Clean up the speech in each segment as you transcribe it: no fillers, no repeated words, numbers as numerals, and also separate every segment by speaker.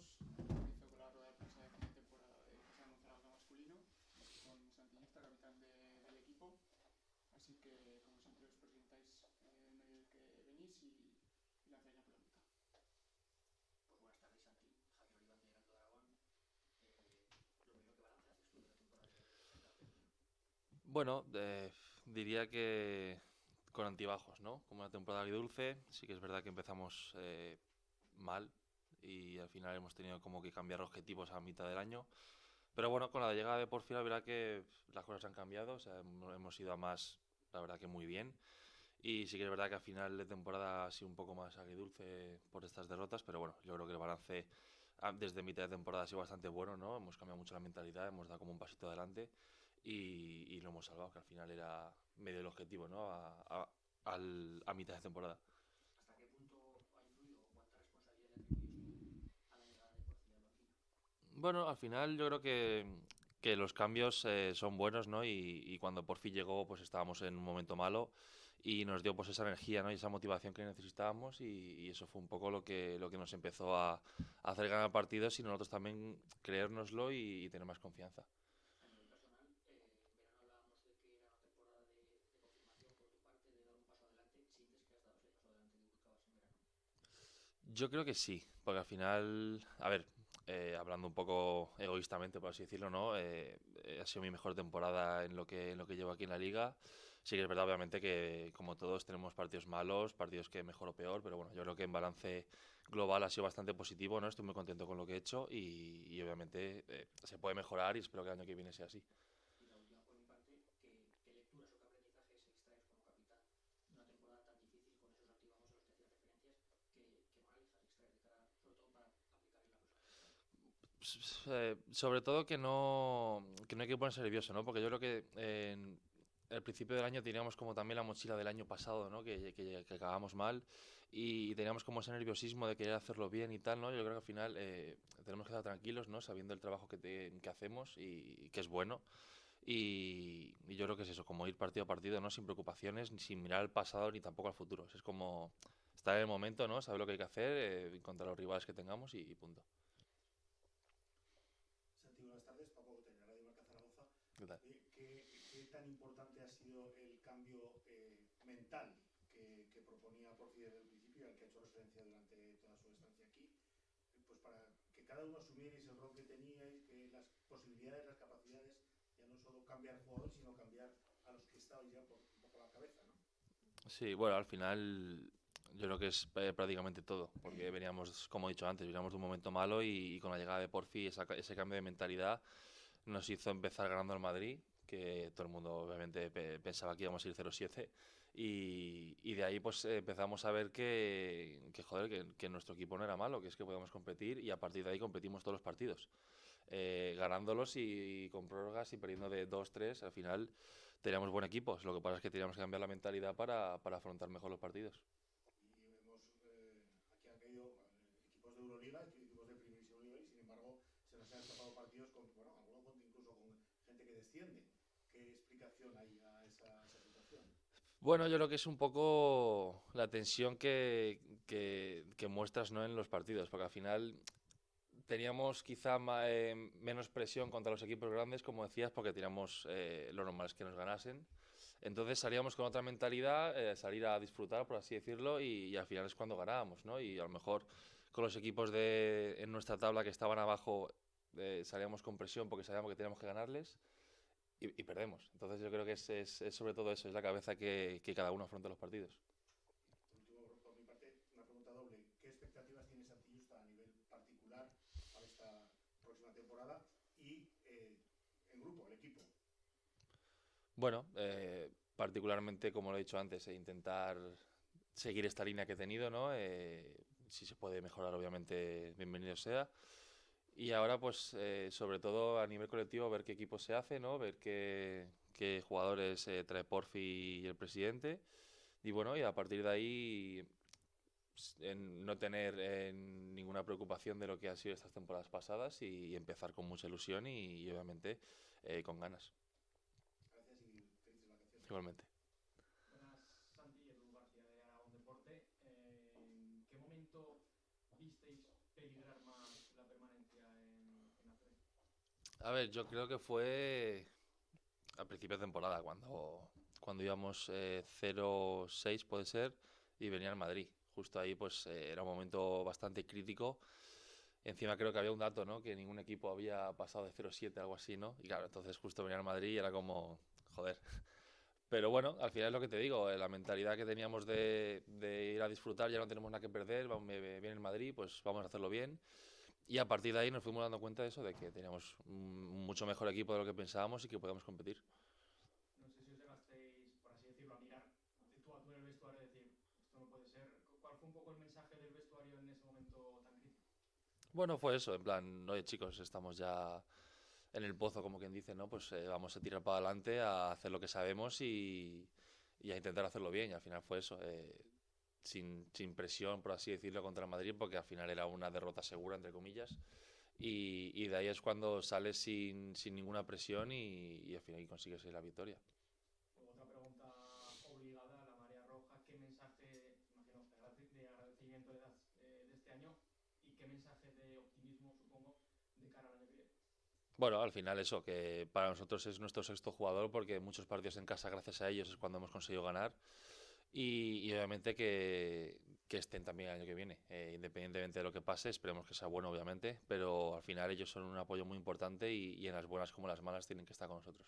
Speaker 1: hizo con la rueda de prensa de fin de temporada de que se ha anunciado algo masculino, con Santillista, capitán del equipo. Así que, como siempre, os presentáis en medio del que venís y lanzáis la polémica.
Speaker 2: Pues buenas tardes, Santi. Javier Oliván de Heraldo de Aragón. Lo primero, que balance haces tú de la temporada del Carpio.
Speaker 3: Bueno, diría que con antibajos, ¿no? Como una temporada agridulce, sí que es verdad que empezamos mal y al final hemos tenido como que cambiar objetivos a mitad del año. Pero bueno, con la llegada de Porfi, la verdad que las cosas han cambiado, o sea, hemos ido a más, la verdad que muy bien. Y sí que es verdad que a final de temporada ha sido un poco más agridulce por estas derrotas, pero bueno, yo creo que el balance desde mitad de temporada ha sido bastante bueno, ¿no? Hemos cambiado mucho la mentalidad, hemos dado como un pasito adelante y lo hemos salvado, que al final era medio el objetivo, ¿no? A mitad de temporada.
Speaker 2: ¿Hasta qué punto ha influido o cuánta responsabilidad le atribuyes tú a la llegada de Porfi al banquillo?
Speaker 3: Bueno, al final yo creo que los cambios son buenos, ¿no? Y cuando por fin llegó, pues estábamos en un momento malo y nos dio pues esa energía, ¿no? Y esa motivación que necesitábamos y eso fue un poco lo que nos empezó a hacer ganar partidos y nosotros también creérnoslo y tener más confianza.
Speaker 2: A nivel personal, en verano hablábamos de que era una temporada de confirmación por tu parte, de dar un paso adelante. ¿Sientes que has dado ese paso adelante que buscabas en verano?
Speaker 3: Yo creo que sí, porque al final, a ver, hablando un poco egoístamente, por así decirlo, ¿no? Ha sido mi mejor temporada en lo que llevo aquí en la liga. Sí que es verdad, obviamente, que como todos tenemos partidos malos, partidos que mejor o peor, pero bueno, yo creo que en balance global ha sido bastante positivo, ¿no? Estoy muy contento con lo que he hecho y obviamente se puede mejorar y espero que el año que viene sea así.
Speaker 2: Y la última por mi parte, ¿qué lecturas o qué aprendizajes extraes como capitán de una temporada tan difícil con esos altibajos a los que hacías referencias? ¿Qué moralejas extraes de cara, sobre todo para aplicar en la próxima temporada?
Speaker 3: Sobre todo que no hay que ponerse nervioso, ¿no? Porque yo creo que en el principio del año teníamos como también la mochila del año pasado, ¿no? Que acabamos mal y teníamos como ese nerviosismo de querer hacerlo bien y tal, ¿no? Yo creo que al final tenemos que estar tranquilos, ¿no? Sabiendo el trabajo que hacemos y que es bueno. Y yo creo que es eso, como ir partido a partido, ¿no? Sin preocupaciones, ni sin mirar al pasado ni tampoco al futuro. Es como estar en el momento, ¿no? Saber lo que hay que hacer contra los rivales que tengamos y punto.
Speaker 4: Santi, buenas tardes. Paco Botella, Radio Marca Zaragoza.
Speaker 3: ¿Qué tal?
Speaker 4: ¿Qué tan importante ha sido el cambio mental que proponía Porfi desde el principio y al que ha hecho referencia durante toda su estancia aquí? Pues para que cada uno asumierais el rol que teníais, que las posibilidades, las capacidades, ya no solo cambiar jugadores, sino cambiar a los que estabais ya por un poco la cabeza, ¿no?
Speaker 3: Sí, bueno, al final yo creo que es prácticamente todo, porque veníamos, como he dicho antes, veníamos de un momento malo y con la llegada de Porfi ese cambio de mentalidad nos hizo empezar ganando al Madrid, que todo el mundo obviamente pensaba que íbamos a ir 0-7 y de ahí pues empezamos a ver joder, que nuestro equipo no era malo, que es que podíamos competir y a partir de ahí competimos todos los partidos ganándolos y con prórrogas y perdiendo de 2-3 al final teníamos buen equipo. Lo que pasa es que teníamos que cambiar la mentalidad para afrontar mejor los partidos.
Speaker 4: Y vemos, aquí han caído equipos de Euroliga, equipos de Primera Liga, y sin embargo se nos han escapado partidos con, bueno, algunos incluso con gente que desciende. ¿Qué explicación hay a esa situación?
Speaker 3: Bueno, yo creo que es un poco la tensión que muestras, ¿no? En los partidos, porque al final teníamos quizá menos presión contra los equipos grandes, como decías, porque teníamos lo normal es que nos ganasen. Entonces salíamos con otra mentalidad, salir a disfrutar, por así decirlo, y al final es cuando ganábamos, ¿no? Y a lo mejor con los equipos en nuestra tabla que estaban abajo salíamos con presión porque sabíamos que teníamos que ganarles y perdemos. Entonces yo creo que es sobre todo eso, es la cabeza que cada uno afronta los partidos.
Speaker 4: Por último, por mi parte, una pregunta doble. ¿Qué expectativas tiene Santillusta a nivel particular para esta próxima temporada y en grupo, el equipo?
Speaker 3: Bueno, particularmente, como lo he dicho antes, intentar seguir esta línea que he tenido, ¿no? Si se puede mejorar, obviamente, bienvenido sea. Y ahora, pues, sobre todo a nivel colectivo, ver qué equipo se hace, ¿no? Ver qué jugadores trae Porfi y el presidente. Y bueno, y a partir de ahí, no tener ninguna preocupación de lo que han sido estas temporadas pasadas y empezar con mucha ilusión y obviamente, con ganas.
Speaker 4: Gracias y felices vacaciones.
Speaker 3: Igualmente.
Speaker 1: Buenas, Santi, Edu García de Aragón Deporte. ¿En qué momento visteis peligrar más la permanencia
Speaker 3: A ver, yo creo que fue a principio de temporada, cuando íbamos 0-6 puede ser, y venía el Madrid. Justo ahí pues era un momento bastante crítico. Encima creo que había un dato, ¿no? Que ningún equipo había pasado de 0-7, algo así, ¿no? Y claro, entonces justo venía el Madrid y era como, joder. Pero bueno, al final es lo que te digo, la mentalidad que teníamos de ir a disfrutar, ya no tenemos nada que perder, viene el Madrid, pues vamos a hacerlo bien. Y a partir de ahí nos fuimos dando cuenta de eso, de que teníamos un mucho mejor equipo de lo que pensábamos y que podíamos competir.
Speaker 5: No sé si os llegasteis, por así decirlo, a mirar de tú a tú en el vestuario y decir, esto no puede ser. ¿Cuál fue un poco el mensaje del vestuario en ese momento tan crítico?
Speaker 3: Bueno, fue eso, en plan, oye chicos, estamos ya en el pozo, como quien dice, ¿no? Pues vamos a tirar para adelante, a hacer lo que sabemos y a intentar hacerlo bien. Y al final fue eso, sin presión, por así decirlo, contra el Madrid, porque al final era una derrota segura, entre comillas. Y de ahí es cuando sales sin ninguna presión y al final consigues la victoria.
Speaker 5: Otra pregunta obligada, la marea roja, ¿qué mensaje, imagino, de agradecimiento le das de este año y qué mensaje de optimismo, supongo, de cara al año que viene?
Speaker 3: Bueno, al final eso, que para nosotros es nuestro sexto jugador porque muchos partidos en casa gracias a ellos es cuando hemos conseguido ganar y obviamente que estén también el año que viene, independientemente de lo que pase, esperemos que sea bueno obviamente, pero al final ellos son un apoyo muy importante y en las buenas como las malas tienen que estar con nosotros.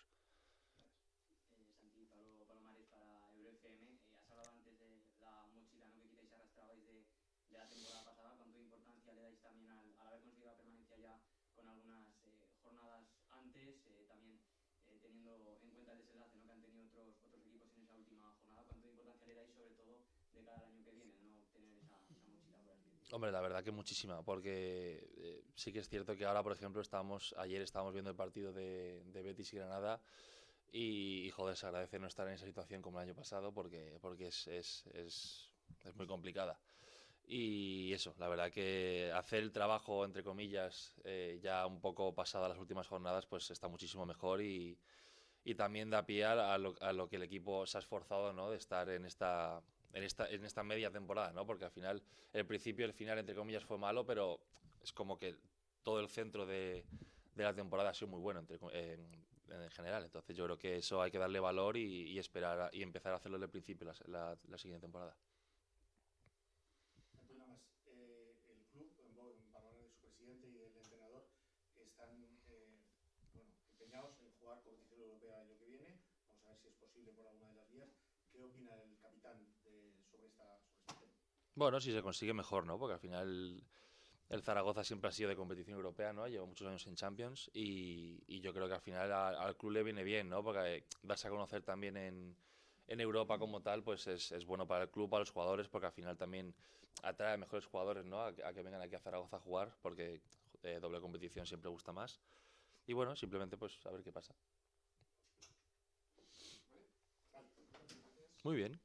Speaker 6: Santi, Palomares para EuroFM. Has hablado antes de la mochila, ¿no?, que quitáis y arrastrabais de la temporada pasada. ¿Cuánta importancia le dais también al haber conseguido la permanencia ya con algunas jornadas antes? También teniendo en cuenta el desenlace, ¿no?, que han tenido otros equipos en esa última jornada. ¿Cuánta importancia le dais, sobre todo de cara al año que viene, no tener esa mochila, por así decirlo?
Speaker 3: Hombre, la verdad que muchísima, porque sí que es cierto que ahora, por ejemplo, ayer estábamos viendo el partido de Betis y Granada y joder, se agradece no estar en esa situación como el año pasado porque es muy complicada. Y eso, la verdad que hacer el trabajo, entre comillas, ya un poco pasada las últimas jornadas, pues está muchísimo mejor y también da pie a lo que el equipo se ha esforzado, ¿no? De estar en esta media temporada, ¿no? Porque al final, el principio y el final, entre comillas, fue malo, pero es como que todo el centro de la temporada ha sido muy bueno en general. Entonces yo creo que eso hay que darle valor y esperar y empezar a hacerlo desde el principio la siguiente temporada.
Speaker 4: Nada más, el club, en palabras de su presidente y del entrenador, están bueno, empeñados en jugar competición europea el año que viene. Vamos a ver si es posible por alguna de las vías. ¿Qué opina el capitán sobre este tema?
Speaker 3: Bueno, si se consigue mejor, ¿no? Porque al final el Zaragoza siempre ha sido de competición europea, ¿no? Lleva muchos años en Champions y yo creo que al final al club le viene bien, ¿no? Porque darse a conocer también en Europa como tal, pues es bueno para el club, para los jugadores, porque al final también atrae a mejores jugadores, ¿no? A que vengan aquí a Zaragoza a jugar, porque doble competición siempre gusta más. Y bueno, simplemente pues a ver qué pasa.
Speaker 1: Vale, gracias.
Speaker 3: Muy bien.